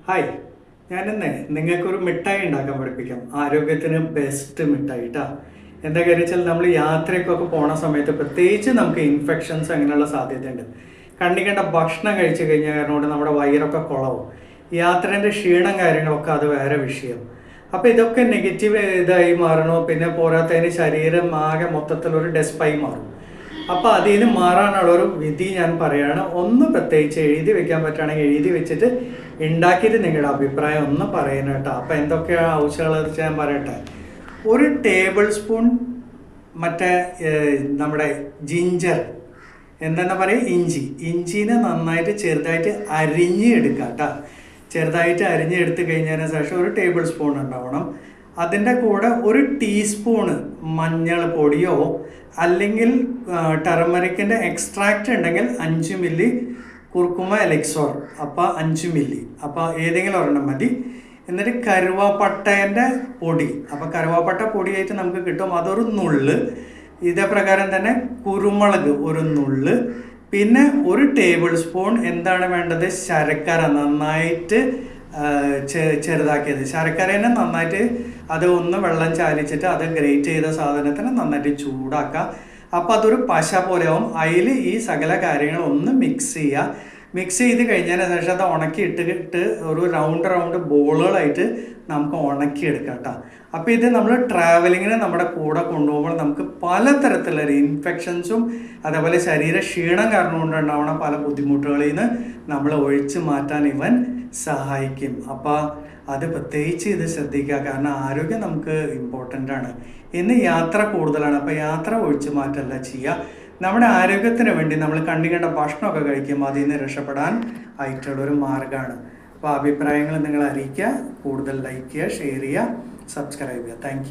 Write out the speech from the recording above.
Hi, ഞാനിന്ന് നിങ്ങൾക്കൊരു മിഠായി ഉണ്ടാക്കാൻ പഠിപ്പിക്കാം. ആരോഗ്യത്തിന് ബെസ്റ്റ് മിഠായി കേട്ടോ. എന്താ കാര്യം വെച്ചാൽ നമ്മൾ യാത്രയ്ക്കൊക്കെ പോണ സമയത്ത് പ്രത്യേകിച്ച് നമുക്ക് ഇൻഫെക്ഷൻസ് അങ്ങനെയുള്ള സാധ്യതയുണ്ട്. കണ്ട ഭക്ഷണം കഴിച്ചു കഴിഞ്ഞാൽ കാരണം നമ്മുടെ വയറൊക്കെ കുളവും. യാത്രേൻ്റെ ക്ഷീണം കാര്യങ്ങളൊക്കെ അത് വേറെ വിഷയം. അപ്പോൾ ഇതൊക്കെ നെഗറ്റീവ് ഇതായി മാറണോ, പിന്നെ പോരാത്തതിന് ശരീരം ആകെ മൊത്തത്തിലൊരു ഡെസ്പായി മാറും. അപ്പോൾ അതിൽ നിന്ന് മാറാനുള്ളൊരു വിധി ഞാൻ പറയുകയാണ്. ഒന്ന് പ്രത്യേകിച്ച് എഴുതി വെക്കാൻ പറ്റുകയാണെങ്കിൽ എഴുതി വെച്ചിട്ട് ഉണ്ടാക്കിയിട്ട് നിങ്ങളുടെ അഭിപ്രായം ഒന്ന് പറയുന്നത് കേട്ടോ. അപ്പോൾ എന്തൊക്കെയാണ് ആവശ്യമുള്ളത് ഞാൻ പറയട്ടെ. ഒരു ടേബിൾ സ്പൂൺ മറ്റേ നമ്മുടെ ജിഞ്ചർ എന്താ പറയുക, ഇഞ്ചീനെ നന്നായിട്ട് ചെറുതായിട്ട് അരിഞ്ഞെടുക്കുക കേട്ടോ. ചെറുതായിട്ട് അരിഞ്ഞെടുത്ത് കഴിഞ്ഞതിന് ശേഷം ഒരു ടേബിൾ സ്പൂൺ ഉണ്ടാവണം. അതിൻ്റെ കൂടെ ഒരു ടീസ്പൂണ് മഞ്ഞൾ പൊടിയോ അല്ലെങ്കിൽ ടർമറിക്കിൻ്റെ എക്സ്ട്രാക്റ്റ് ഉണ്ടെങ്കിൽ 5 മില്ലി കുർക്കുമ എലക്സോർ, അപ്പോൾ 5 മില്ലി, അപ്പോൾ ഏതെങ്കിലും ഒരെണ്ണം മതി. എന്നിട്ട് കറുവാപ്പട്ടേൻ്റെ പൊടി, അപ്പോൾ കറുവാപ്പട്ട പൊടിയായിട്ട് നമുക്ക് കിട്ടും, അതൊരു നുള്ള്. ഇതേ പ്രകാരം തന്നെ കുരുമുളക് ഒരു നുള്ള്. പിന്നെ ഒരു ടേബിൾ സ്പൂൺ എന്താണ് വേണ്ടത്, ശർക്കര നന്നായിട്ട് ചെറുതാക്കിയത്. ശർക്കരേനെ നന്നായിട്ട് അത് ഒന്ന് വെള്ളം ചാലിച്ചിട്ട് അത് ഗ്രേറ്റ് ചെയ്ത സാധനത്തിന് നന്നായിട്ട് ചൂടാക്കുക. അപ്പോൾ അതൊരു പശ പോലെ ആവും. അതിൽ ഈ സകല കാര്യങ്ങളും ഒന്ന് മിക്സ് ചെയ്യുക. മിക്സ് ചെയ്ത് കഴിഞ്ഞതിന് ശേഷം അത് ഉണക്കിയിട്ടിട്ട് ഒരു റൗണ്ട് ബോളുകളായിട്ട് നമുക്ക് ഉണക്കിയെടുക്കാം കേട്ടോ. അപ്പോൾ ഇത് നമ്മൾ ട്രാവലിങ്ങിന് നമ്മുടെ കൂടെ കൊണ്ടുപോകുമ്പോൾ നമുക്ക് പലതരത്തിലുള്ള ഇൻഫെക്ഷൻസും അതേപോലെ ശരീര ക്ഷീണം കാരണം കൊണ്ടുണ്ടാവുന്ന പല ബുദ്ധിമുട്ടുകളിൽ നിന്ന് നമ്മൾ ഒഴിച്ചു മാറ്റാൻ ഇവൻ സഹായിക്കും. അപ്പോൾ അത് പ്രത്യേകിച്ച് ഇത് ശ്രദ്ധിക്കുക, കാരണം ആരോഗ്യം നമുക്ക് ഇമ്പോർട്ടൻ്റ് ആണ്. ഇന്ന് യാത്ര കൂടുതലാണ്, അപ്പോൾ യാത്ര ഒഴിച്ചു മാറ്റല്ല ചെയ്യുക. നമ്മുടെ ആരോഗ്യത്തിന് വേണ്ടി നമ്മൾ കണ്ട ഭക്ഷണമൊക്കെ കഴിക്കുമ്പോൾ അതിൽ നിന്ന് രക്ഷപ്പെടാൻ ആയിട്ടുള്ളൊരു മാർഗ്ഗമാണ്. അപ്പോൾ അഭിപ്രായങ്ങൾ നിങ്ങൾ അറിയിക്കുക, കൂടുതൽ ലൈക്ക് ചെയ്യുക, ഷെയർ ചെയ്യുക, സബ്സ്ക്രൈബ് ചെയ്യുക. താങ്ക്